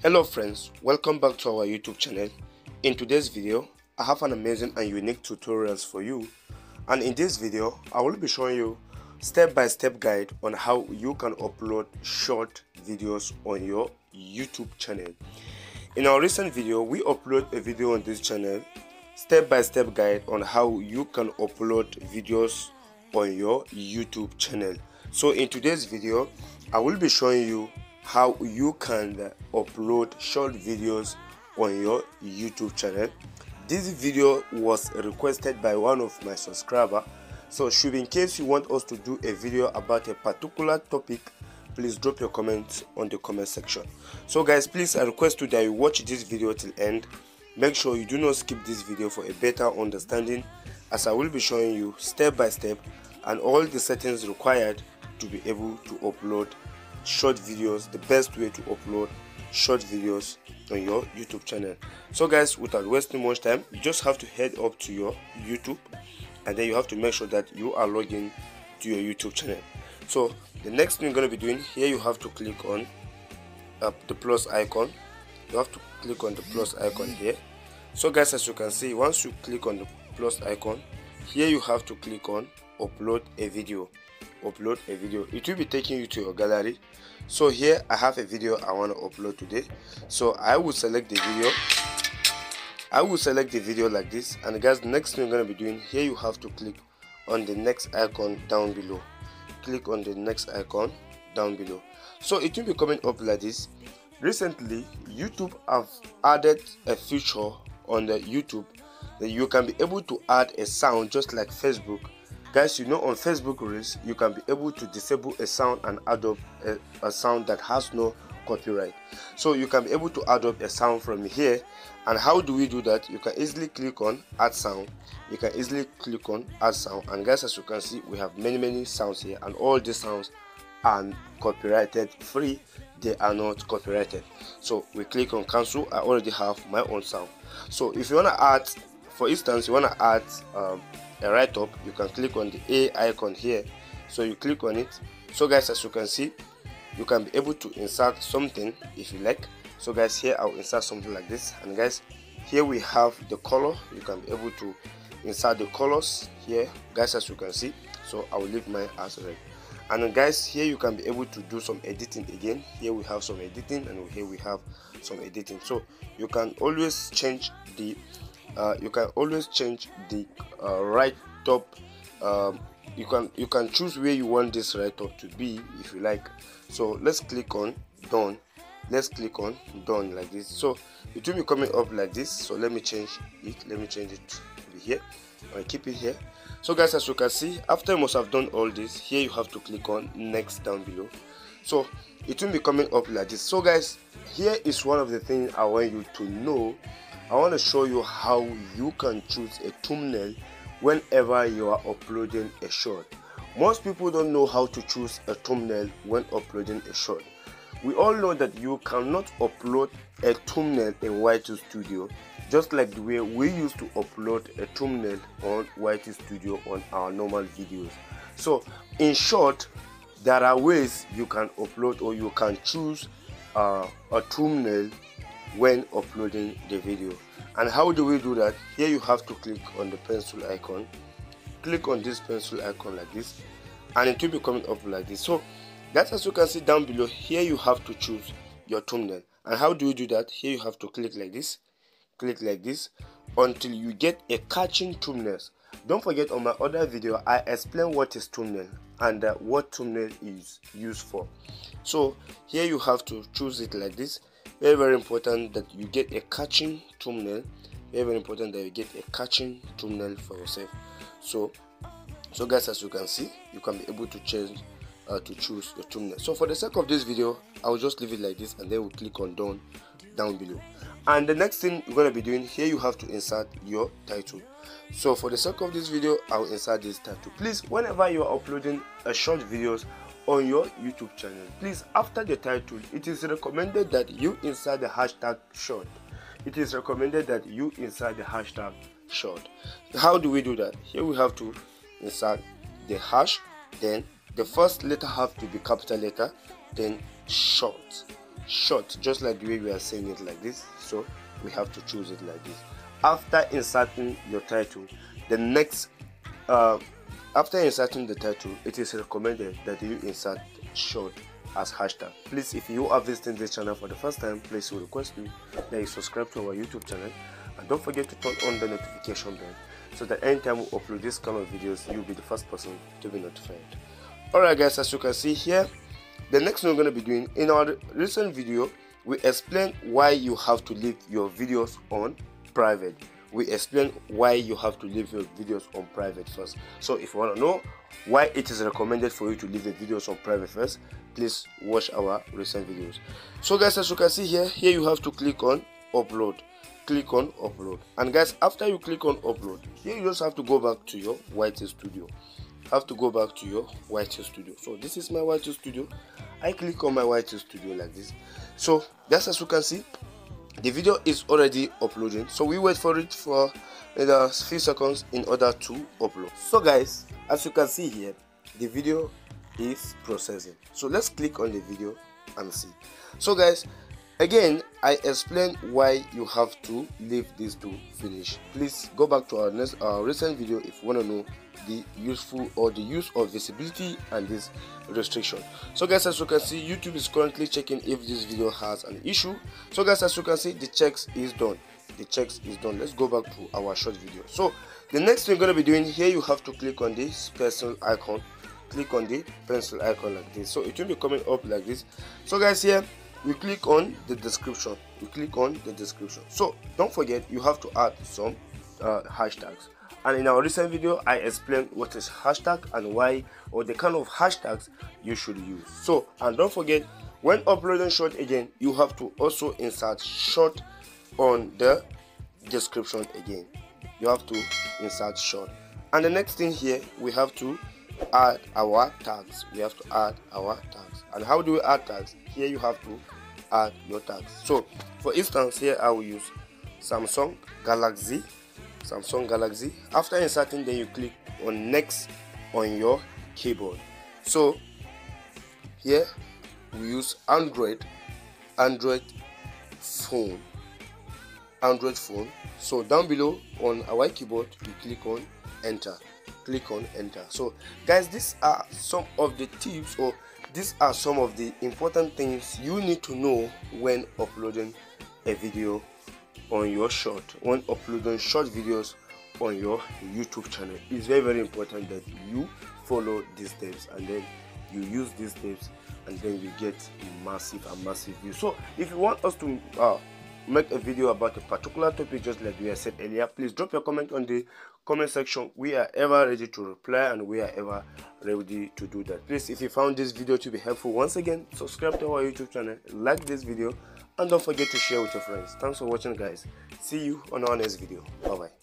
Hello friends, welcome back to our YouTube channel. In today's video, I have an amazing and unique tutorials for you, and in this video, I will be showing you step-by-step guide on how you can upload short videos on your YouTube channel. In our recent video, we upload a video on this channel, step-by-step guide on how you can upload videos on your YouTube channel. So in today's video, I will be showing you how you can upload short videos on your YouTube channel. This video was requested by one of my subscribers, so should in case you want us to do a video about a particular topic, please drop your comments on the comment section. So guys, please, I request you that you watch this video till end. Make sure you do not skip this video for a better understanding, as I will be showing you step by step and all the settings required to be able to upload short videos, the best way to upload short videos on your YouTube channel. So guys, without wasting much time, you just have to head up to your YouTube, and then you have to make sure that you are logged in to your YouTube channel. So the next thing you're going to be doing here, you have to click on the plus icon. You have to click on the plus icon here. So guys, as you can see, once you click on the plus icon here, you have to click on upload a video. Upload a video. It will be taking you to your gallery. So here I have a video I want to upload today, so I will select the video. I will select the video like this, and guys, the next thing you're going to be doing here, you have to click on the next icon down below. Click on the next icon down below. So it will be coming up like this. Recently, YouTube have added a feature on the YouTube that you can be able to add a sound just like Facebook. Guys, you know, on Facebook Reels, you can be able to disable a sound and add up a sound that has no copyright. So you can be able to add up a sound from here. And how do we do that? You can easily click on add sound. You can easily click on add sound. And guys, as you can see, we have many sounds here, and all these sounds are copyrighted free. They are not copyrighted. So we click on cancel. I already have my own sound. So if you want to add, for instance, you want to add a write-up, you can click on the A icon here. So you click on it. So guys, as you can see, you can be able to insert something if you like. So guys, here I'll insert something like this, and guys, here we have the color. You can be able to insert the colors here, guys, as you can see. So I will leave mine as red. And then guys, here you can be able to do some editing again. Here we have some editing, and here we have some editing. So you can always change the right top. You can choose where you want this right up to be if you like. So let's click on done. Let's click on done like this. So it will be coming up like this. So let me change it. Let me change it to be here. I keep it here. So guys, as you can see, after you must have done all this, here you have to click on next down below. So it will be coming up like this. So guys, here is one of the things I want you to know. I want to show you how you can choose a thumbnail whenever you are uploading a short. Most people don't know how to choose a thumbnail when uploading a short. We all know that you cannot upload a thumbnail in YouTube Studio just like the way we used to upload a thumbnail on YouTube Studio on our normal videos. So in short, there are ways you can upload, or you can choose a thumbnail when uploading the video. And how do we do that? Here you have to click on the pencil icon. Click on this pencil icon like this, and it will be coming up like this. So that's, as you can see down below, here you have to choose your thumbnail. And how do you do that? Here you have to click like this until you get a catching thumbnails. Don't forget, on my other video I explain what is thumbnail and what thumbnail is used for. So here you have to choose it like this. Very important that you get a catching thumbnail. Very important that you get a catching thumbnail for yourself. So guys, as you can see, you can be able to change to choose your thumbnail. So for the sake of this video, I will just leave it like this, and then we'll click on done down below. And the next thing you're going to be doing here, you have to insert your title. So for the sake of this video, I will insert this title. Please, whenever you are uploading a short videos on your YouTube channel, please, after the title, it is recommended that you insert the hashtag short. It is recommended that you insert the hashtag short. How do we do that? Here we have to insert the hash, then the first letter have to be capital letter, then short. short, just like the way we are saying it like this. So we have to choose it like this. After inserting your title, the next after inserting the title, it is recommended that you insert short as hashtag. Please, if you are visiting this channel for the first time, please we request you that you subscribe to our YouTube channel, and don't forget to turn on the notification bell so that anytime we upload this kind of videos, you'll be the first person to be notified. Alright guys, as you can see here, the next thing we're going to be doing, in our recent video, we explained why you have to leave your videos on private. We explain why you have to leave your videos on private first. So if you want to know why it is recommended for you to leave the videos on private first, please watch our recent videos. So guys, as you can see here you have to click on upload. Click on upload, and guys, after you click on upload, here you just have to go back to your YT Studio. Have to go back to your YT Studio. So this is my YT Studio. I click on my YT Studio like this. So just as you can see, the video is already uploading, so we wait for it for a few seconds in order to upload. So guys, as you can see here, the video is processing. So let's click on the video and see. So guys, again, I explained why you have to leave this to finish. Please go back to our recent video if you want to know the useful or the use of visibility and this restriction. So guys, as you can see, YouTube is currently checking if this video has an issue. So guys, as you can see, the checks is done. The checks is done. Let's go back to our short video. So the next thing we're going to be doing here, you have to click on this pencil icon. Click on the pencil icon like this. So it will be coming up like this. So guys, here we click on the description. We click on the description. So don't forget, you have to add some hashtags. And in our recent video, I explained what is hashtag and why, or the kind of hashtags you should use. So, and don't forget, when uploading short again, you have to also insert short on the description again. You have to insert short. And the next thing here, we have to add our tags. We have to add our tags. And how do we add tags? Here you have to add your tags. So, for instance, here I will use Samsung Galaxy. After inserting, then you click on next on your keyboard. So here we use Android phone. So down below on our keyboard, you click on enter. So guys, these are some of the tips, or these are some of the important things you need to know when uploading a video on your short. When uploading short videos on your YouTube channel, it's very important that you follow these steps, and then you use these steps, and then you get a massive view. So if you want us to make a video about a particular topic, just like we have said earlier, please drop your comment on the comment section. We are ever ready to reply, and we are ever ready to do that. Please, if you found this video to be helpful, once again, subscribe to our YouTube channel, like this video, and don't forget to share with your friends. Thanks for watching guys. See you on our next video. Bye bye.